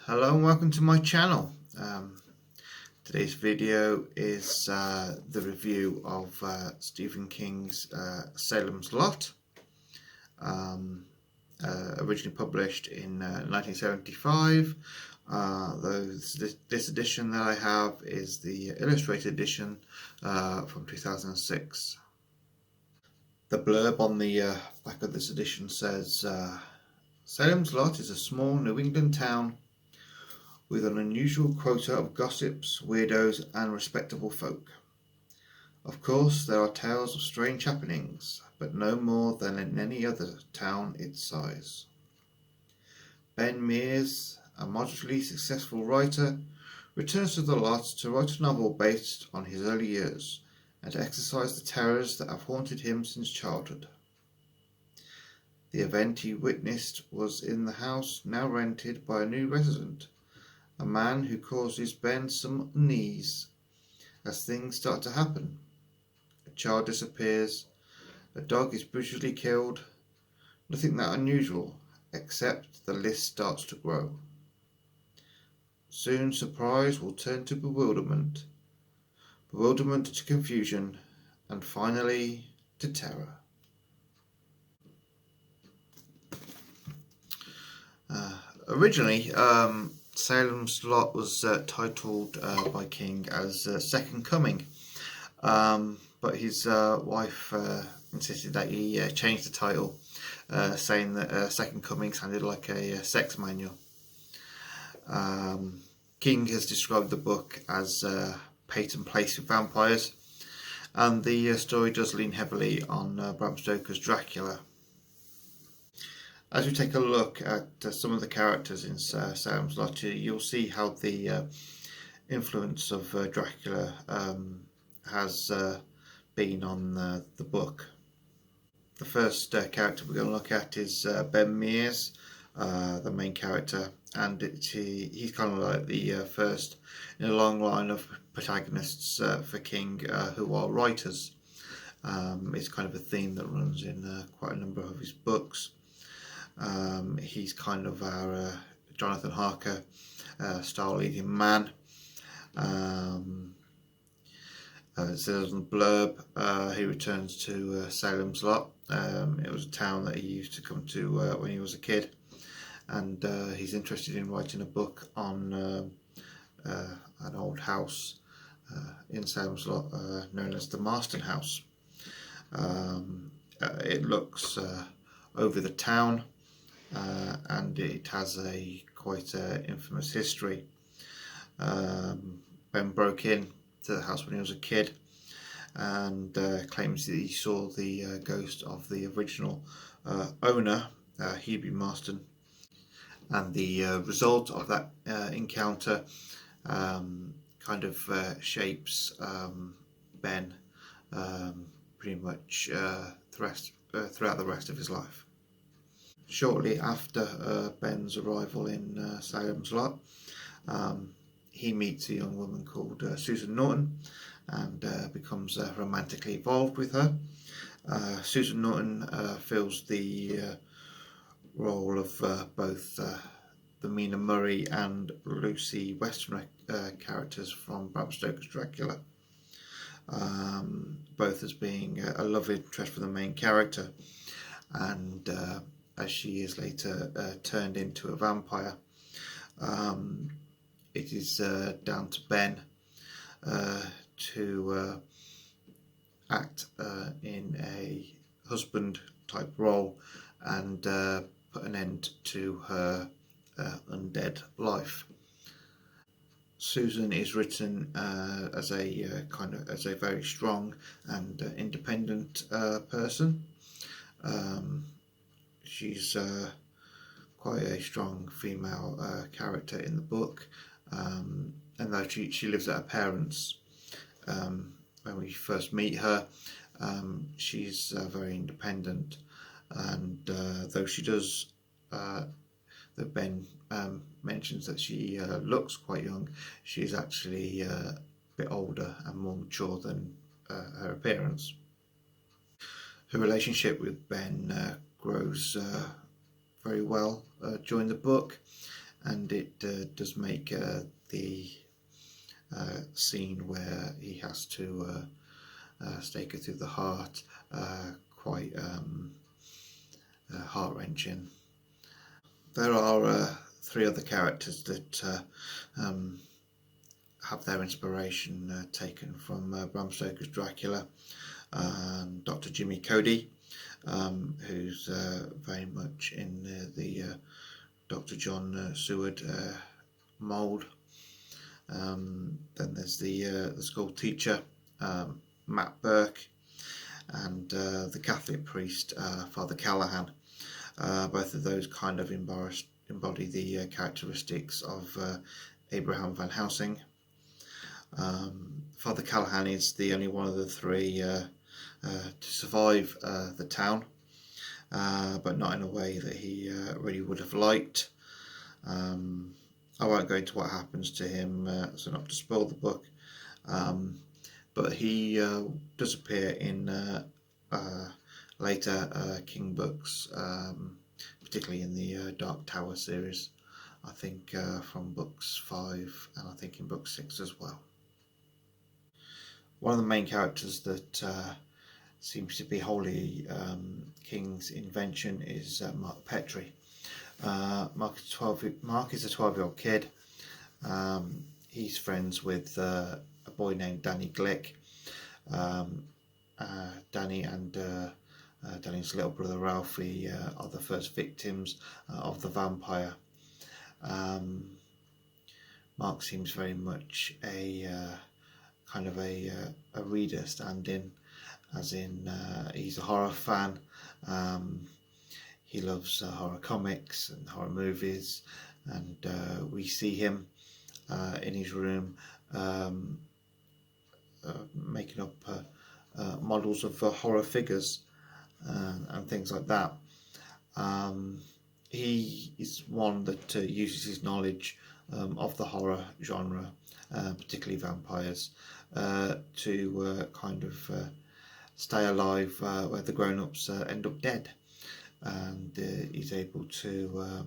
Hello and welcome to my channel. Today's video is the review of Stephen King's Salem's Lot, originally published in 1975, though this edition that I have is the illustrated edition from 2006. The blurb on the back of this edition says, Salem's Lot is a small New England town with an unusual quota of gossips, weirdos and respectable folk. Of course there are tales of strange happenings, but no more than in any other town its size. Ben Mears, a moderately successful writer, returns to the lot to write a novel based on his early years and to exorcise the terrors that have haunted him since childhood. The event he witnessed was in the house now rented by a new resident, a man who causes Ben some unease as things start to happen. A child disappears, a dog is brutally killed, nothing that unusual, except the list starts to grow. Soon surprise will turn to bewilderment, bewilderment to confusion, and finally to terror. Originally, Salem's Lot was titled by King as Second Coming, but his wife insisted that he change the title, saying that Second Coming sounded like a sex manual. King has described the book as pate and place with vampires, and the story does lean heavily on Bram Stoker's Dracula. As we take a look at some of the characters in Salem's Lot, you'll see how the influence of Dracula has been on the book. The first character we're going to look at is Ben Mears, the main character, and he's kind of like the first in a long line of protagonists for King who are writers. It's kind of a theme that runs in quite a number of his books. He's kind of our Jonathan Harker style leading man. It says on the blurb, he returns to Salem's Lot. It was a town that he used to come to when he was a kid, and he's interested in writing a book on an old house in Salem's Lot known as the Marston House. It looks over the town, and it has a quite infamous history. Ben broke in to the house when he was a kid and claims that he saw the ghost of the original owner, Hebe Marston, and the result of that encounter kind of shapes Ben pretty much throughout the rest of his life. Shortly after Ben's arrival in Salem's Lot, he meets a young woman called Susan Norton and becomes romantically involved with her. Susan Norton fills the role of both the Mina Murray and Lucy Western characters from Bram Stoker's Dracula, both as being a love interest for the main character, and as she is later turned into a vampire. It is down to Ben to act in a husband type role and put an end to her undead life. Susan is written as a very strong and independent person. She's quite a strong female character in the book, and though she lives at her parents', when we first meet her, she's very independent, and though she does, that Ben mentions that she looks quite young, she's actually a bit older and more mature than her appearance. Her relationship with Ben grows very well during the book, and it does make the scene where he has to stake her through the heart quite heart-wrenching. There are three other characters that have their inspiration taken from Bram Stoker's Dracula. Dr. Jimmy Cody, who's very much in the Dr. John Seward mould. Then there's the school teacher, Matt Burke, and the Catholic priest, Father Callahan. Both of those kind of embody the characteristics of Abraham Van Helsing. Father Callahan is the only one of the three to survive the town, but not in a way that he really would have liked. I won't go into what happens to him, so not to spoil the book, but he does appear in later King books, particularly in the Dark Tower series, I think from books 5 and I think in book 6 as well. One of the main characters that seems to be wholly King's invention is Mark Petrie. Mark is a 12-year-old kid. He's friends with a boy named Danny Glick. Danny and Danny's little brother Ralphie are the first victims of the vampire. Mark seems very much a kind of a reader stand-in, as in he's a horror fan. He loves horror comics and horror movies, and we see him in his room making up models of horror figures and things like that. He is one that uses his knowledge of the horror genre, particularly vampires, to kind of stay alive where the grown-ups end up dead, and he's able to,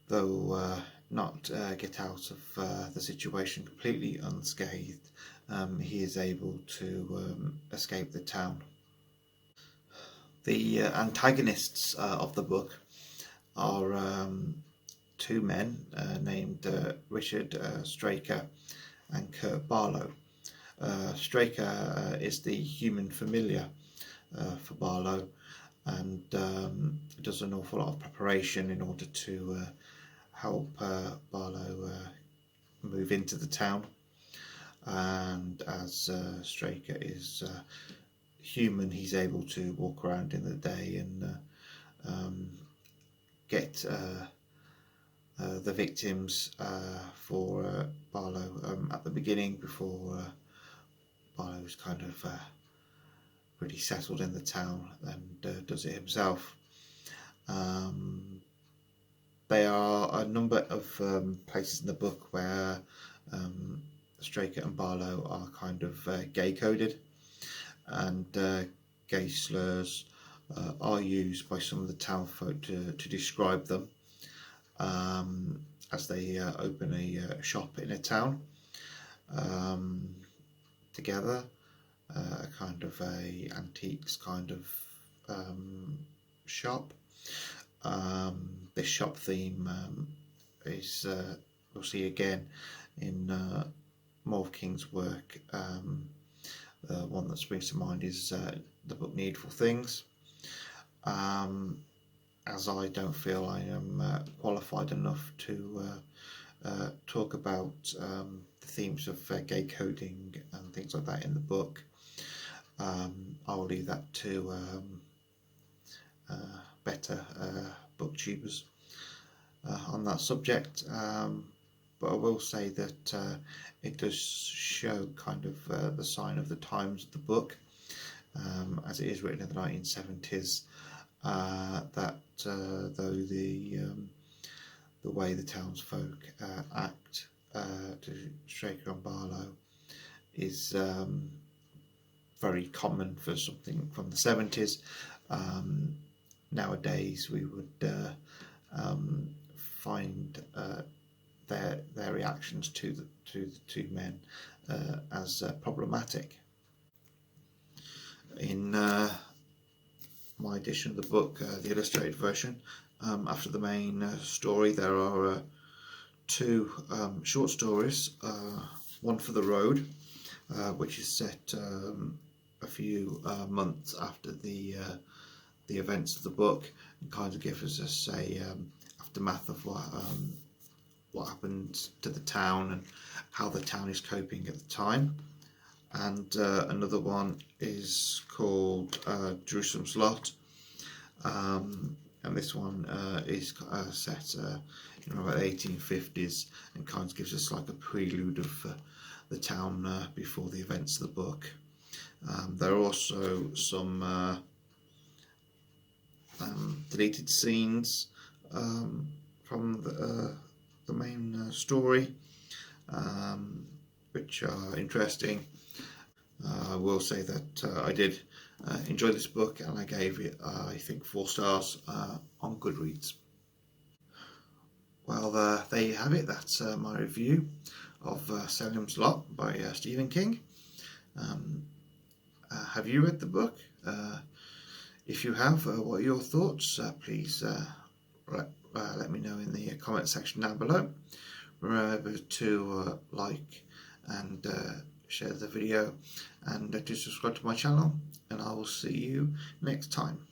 though not get out of the situation completely unscathed, he is able to escape the town. The antagonists of the book are two men named Richard Straker and Kurt Barlow. Straker is the human familiar for Barlow, and does an awful lot of preparation in order to help Barlow move into the town. And as Straker is human, he's able to walk around in the day and get the victims for Barlow at the beginning, before Barlow's kind of really settled in the town and does it himself. There are a number of places in the book where Straker and Barlow are kind of gay coded, and gay slurs are used by some of the town folk to describe them as they open a shop in a town together, a kind of a antiques kind of shop. This shop theme is we'll see again in more of King's work. One that springs to mind is the book Needful Things. As I don't feel I am qualified enough to talk about the themes of gay coding and things like that in the book, I'll leave that to better booktubers on that subject. But I will say that it does show kind of the sign of the times of the book, as it is written in the 1970s, that though the way the townsfolk act to Straker and Barlow is very common for something from the 70s, nowadays we would find their reactions to the two men as problematic. In my edition of the book, the illustrated version, after the main story there are two short stories, one for the road, which is set a few months after the events of the book, and kind of gives us a aftermath of what happened to the town and how the town is coping at the time. And another one is called Jerusalem's Lot, and this one is set in about the 1850s, and kind of gives us like a prelude of the town before the events of the book. There are also some deleted scenes from the main story, which are interesting. I will say that I did enjoy this book, and I gave it, I think, 4 stars on Goodreads. Well, there you have it. That's my review of Salem's Lot by Stephen King. Have you read the book? If you have, what are your thoughts? Please let me know in the comment section down below. Remember to like and share the video, and to subscribe to my channel, and I will see you next time.